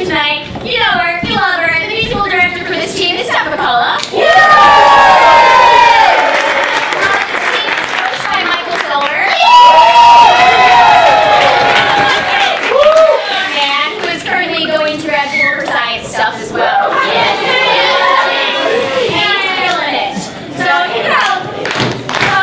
tonight. You know her, you love her, and the musical director for this team is Steph McCullough. Stuff as well. He's killing it. So, you know. Hello,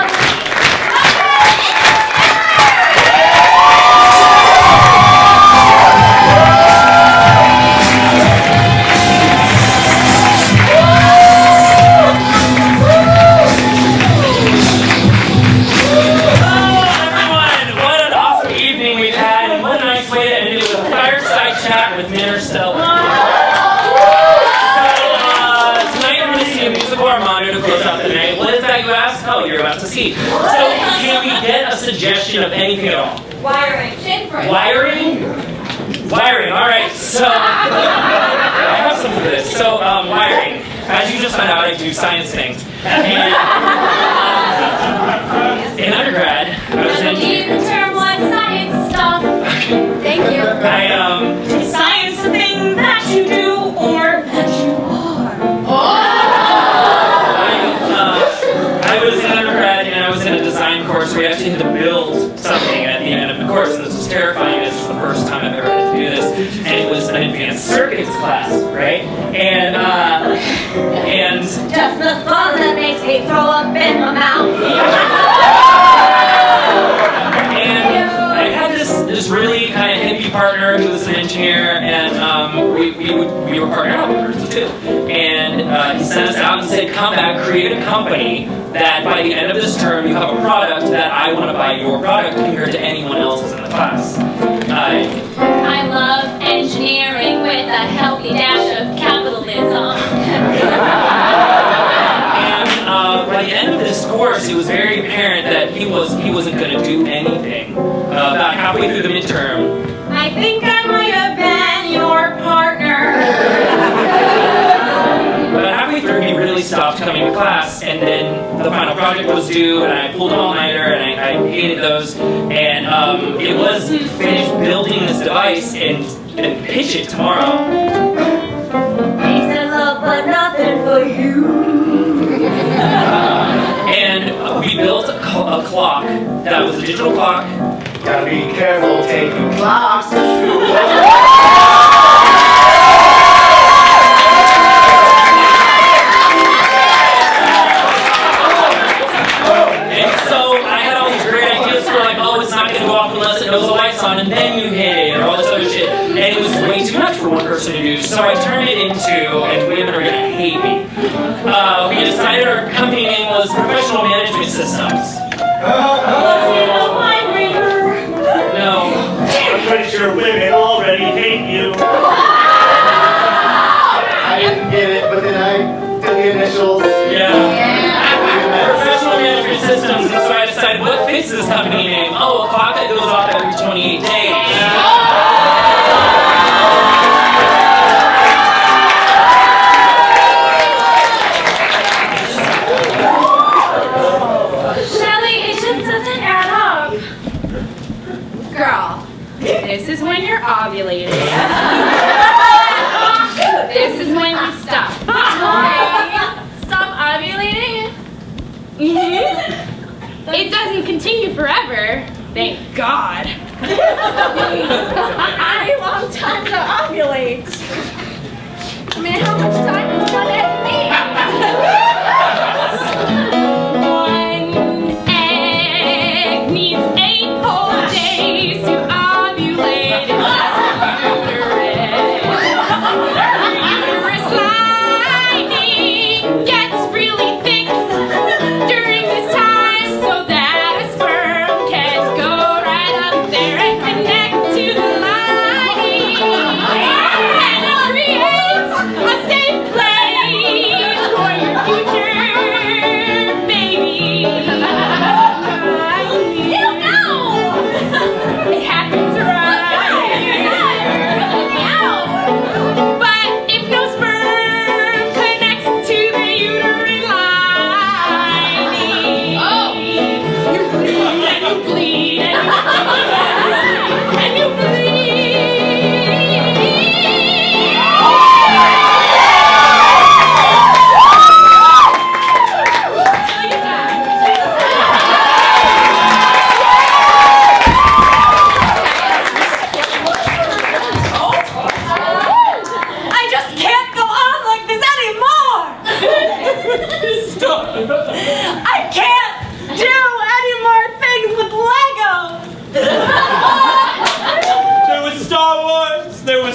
everyone. What an awesome evening we've had, and what a nice way to end it with a fireside chat with MINTerstellar. Armando to close out the night. What is that, you ask? Oh, you're about to see. So, can we get a suggestion of anything at all? Wiring. Wiring? Wiring, alright. So, I have some of this. So, wiring. As you just found out, I do science things. And, in undergrad, I was in... the term one science stuff. Thank you. Is science a thing that you do or that you are? I was in undergrad and I was in a design course where we actually had to build something at the end of the course, and this was terrifying. This was the first time I've ever had to do this, and it was an advanced circuits class, right? And just the fun that makes me throw up in my mouth. And I had this really kind of hippie partner who was an engineer, and we were partnered up with her too. And he sent us out and said, come back, create a company that by the end of this term you have a product that I want to buy your product compared to anyone else's in the class. I love engineering with a healthy dash of capitalism. And by the end of this course, it was very apparent that he wasn't going to do anything. About halfway through the midterm, I think I might have been your partner. About halfway through, he really stopped coming to class, and then the final project was due, and I pulled an all-nighter, and I hated those, and it was finished building this device and pitch it tomorrow. Peace and love, but nothing for you. And we built a clock that was a digital clock. Gotta be careful taking clocks to school. And so I had all these great ideas for like, oh, it's not going to go off unless it knows the light's on, and then you hit it, or all this other shit. And it was way too much for one person to do, so I turned it into, and women are going to hate me. We decided our company name was Professional Management Systems. No. I'm pretty sure women already hate you. I didn't get it, but then I did the initials. Yeah. Professional Management Systems, and so I decided, what fits this company name? Oh, a clock that goes off every 28 days. This is when you're ovulating. This is when you stop. Stop ovulating? Mm-hmm. It doesn't continue forever. Thank God. A long time to ovulate. I mean, how much time does one egg need? One egg needs 8 whole days to ovulate inside the uterus lining gets really thick during this time, so that a sperm can go right up there and connect to the lining, and it creates a safe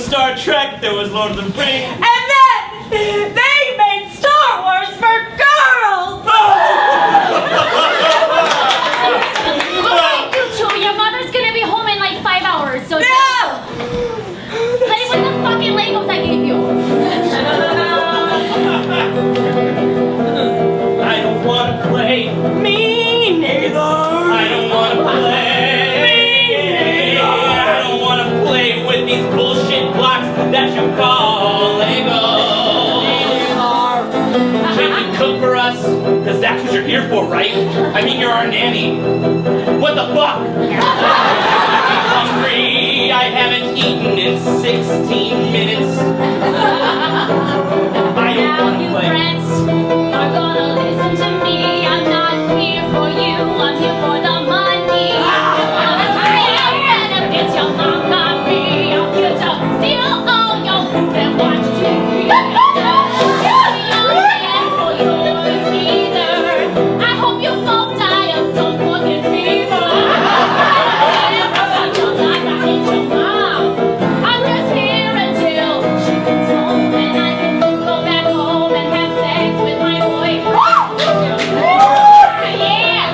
was Star Trek, there was Lord of the Rings. And then they made Star Wars for girls! Alright, you two, your mother's gonna be home in like 5 hours, so Yeah! play with the fucking Legos I gave you. I don't want to play. Me neither! I don't want to play. I don't want to play with these bullshit blocks that you call Legos. Can you cook for us? Because that's what you're here for, right? I mean, you're our nanny. What the fuck? I'm hungry. I haven't eaten in 16 minutes. I don't Now want to you play. friends are gonna listen to me. I'm not here for you, I'm here for the money. Benefits your mom got me. I'm here to steal all your food and watch TV. I hope you both die of some fucking fever. I'm just here until she comes home and I can go back home and have sex with my boyfriend. Yeah.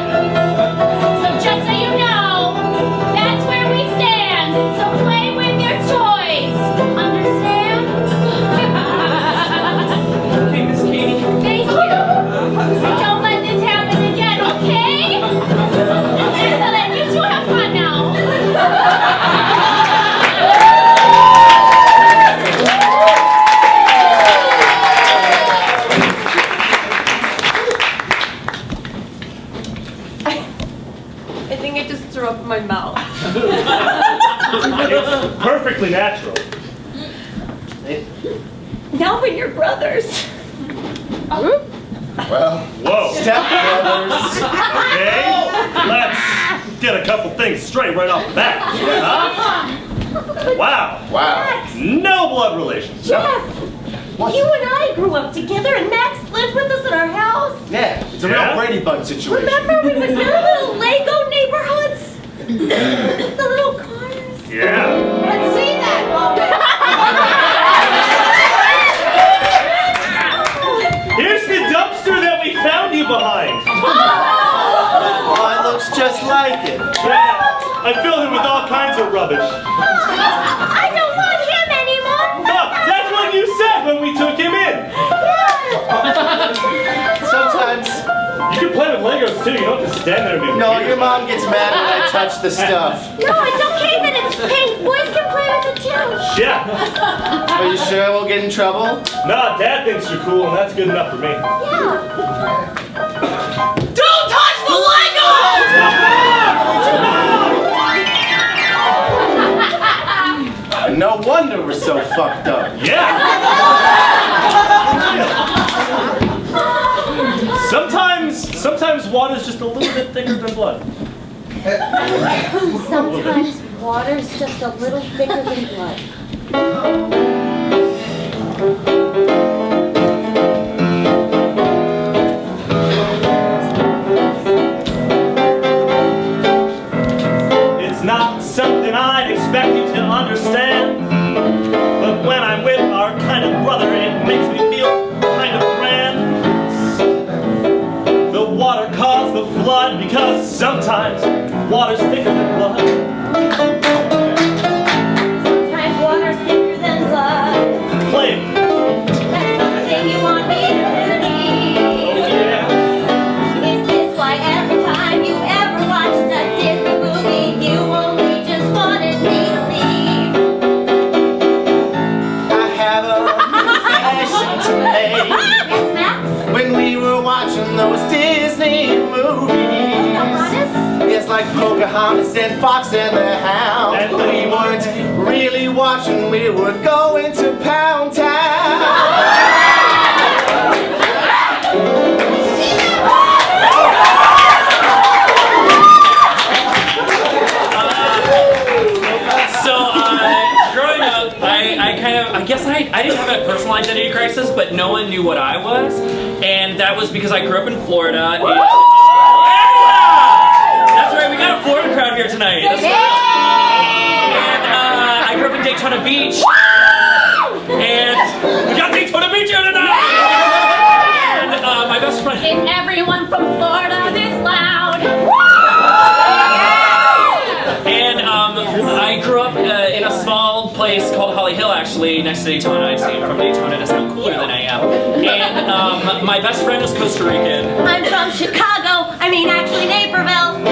So just so you know, that's where we stand. So play with your toys. Understand? Hey, Miss Katie. Thank you. Don't let this happen again, okay? Excellent. You two have fun now. I think I just threw up in my mouth. It's perfectly natural. Now when you're brothers. Well, Whoa. stepbrothers. Okay, let's get a couple things straight right off the bat. Huh? Wow. Wow. No blood relations. Jeff, What? you and I grew up together and Max lived with us in our house. Yeah, it's a Yeah? real Brady Bunch situation. Remember we would build little Lego neighborhoods? The little cars. Yeah. Let's see that moment. Here's the dumpster that we found you behind. Oh, it looks just like it. Yeah. I filled it with all kinds of rubbish. I don't want him anymore. Huh, that's what you said when we took him in. Sometimes, You can play with Legos too. You don't have to stand there and be no, weird. your mom gets mad when I touch the stuff. No, it's okay that it's pink. Boys can play with it too. Yeah. Are you sure I won't get in trouble? Nah, Dad thinks you're cool, and that's good enough for me. Yeah. Don't touch the Legos! And no wonder we're so fucked up. Yeah. Sometimes water's just a little bit thicker than blood. Sometimes water's just a little thicker than blood. It's not something I'd expect you to understand, but when I'm with our kind of brother, it makes me feel kind of grand. The water caused the flood because sometimes water's thicker than blood. Sometimes water's thicker than blood. Play it. That's something you want me to believe. Oh yeah. Is this why every time you ever watched a Disney movie, you only just wanted me to leave? I have a confession to make. Yes, Max? When we were watching those Disney movies, Honest? it's like Pocahontas and Fox and the Hound. And We weren't really watching, we were going to Pound Town. Growing up, I guess I didn't have a personal identity crisis, but no one knew what I was, and that was because I grew up in Florida. And, yeah! That's right, we got a Florida crowd here tonight. That's right. And I grew up in Daytona Beach. stay next to Daytona. I say I'm from Daytona to sound cooler than I am. And my best friend is Costa Rican. I'm from Chicago. I mean, actually, Naperville.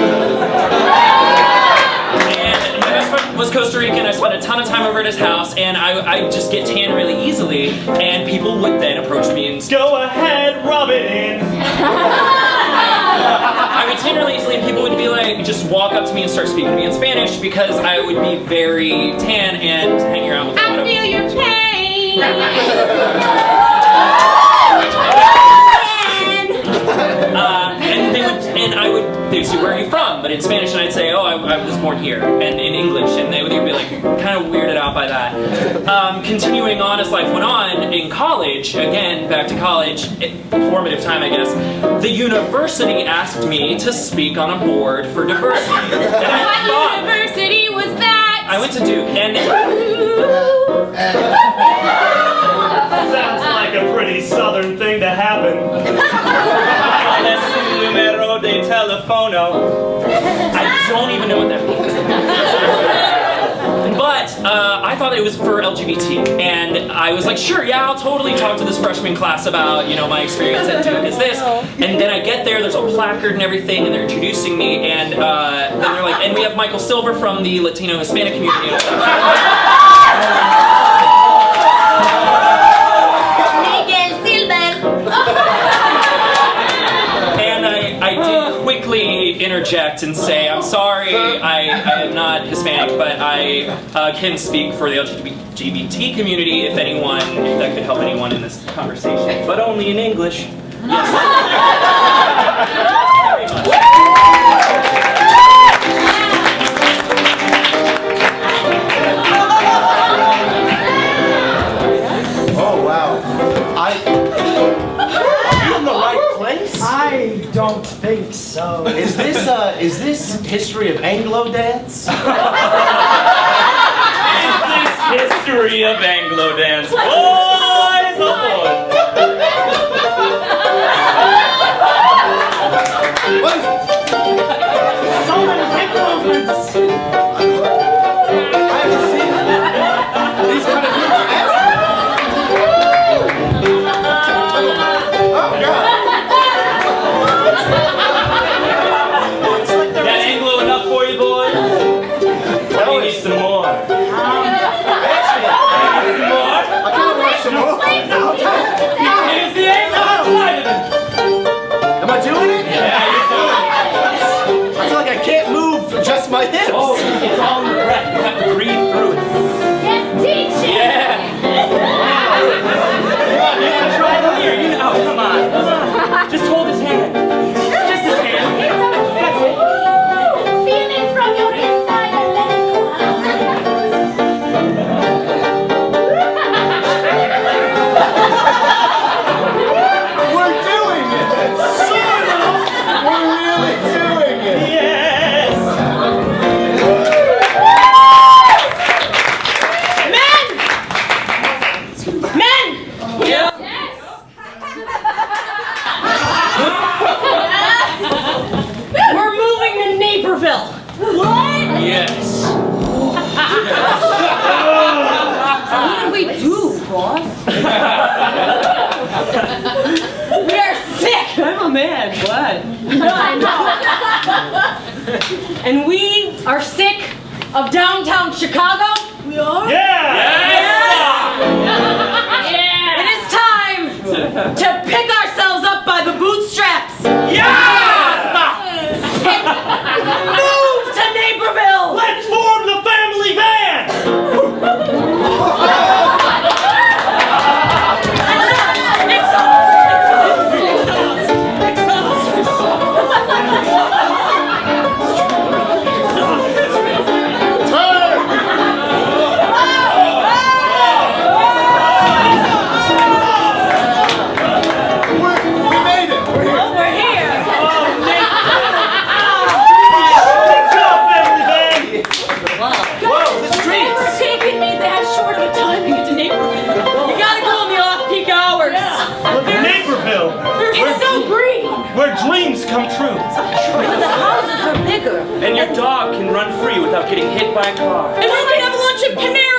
And my best friend was Costa Rican. I spent a ton of time over at his house, and I just get tan really easily. And people would then approach me and Go ahead, rub it in. I would tan really easily, and people would be like, just walk up to me and start speaking to me in Spanish because I would be very tan and hanging around with I feel your pain. and they would say, where are you from? But in Spanish, and I'd say, oh, I was born here, and in English, and they would be like, kind of weirded out by that. Continuing on as life went on, in college, again, back to college, formative time, I guess, the university asked me to speak on a board for diversity. And I What thought, university was that? I went to Duke, and Sounds like a pretty southern thing to happen. Es un número de teléfono. I don't even know what that means. But I thought it was for LGBT, and I was like, sure, yeah, I'll totally talk to this freshman class about, my experience at Duke is this. And then I get there's a placard and everything, and they're introducing me, and then they're like, and we have Michael Silver from the Latino Hispanic community. I did quickly interject and say, I'm sorry, I am not Hispanic, but I can speak for the LGBT community if that could help anyone in this conversation. But only in English. Yes. Oh wow. Are you in the right place? I don't think so. Is this history of Anglo dance? Is this history of Anglo dance? Boys, oh boy. What? So many hip movements. I haven't seen these kind of moves ever. Oh god. That Anglo enough for you, boys? You need some more. I kind of want some more. Here's the Anglo inside of it. Am I doing it? Yeah, you're doing it. I feel like I can't move just my hips. Oh, it's all in the breath. You have to breathe through it. Yes, teaching. Yeah. Come on, you can try it here. You know, come on. Just hold his hand. Just his hand. Feel it from your inside and let it go We're doing it. Sort of. We're really doing it. Yes. Men! Yeah. We're moving to Naperville. What? Yes. What did we do, boss? We are sick. I'm a man. What? No, I know. And we are sick of downtown Chicago. We are? Yeah! It is time to pick ourselves up by the bootstraps. Move to Naperville. Let's form the family band! We made it. We're here. We're here. Good job, family band! Whoa, this dream. They were taking me that short of a time to get to Naperville. You gotta go in the off-peak hours. Naperville, It's so green. where dreams come true. But the houses are bigger. And your dog can run free without getting hit by a car. And we can have lunch at Panera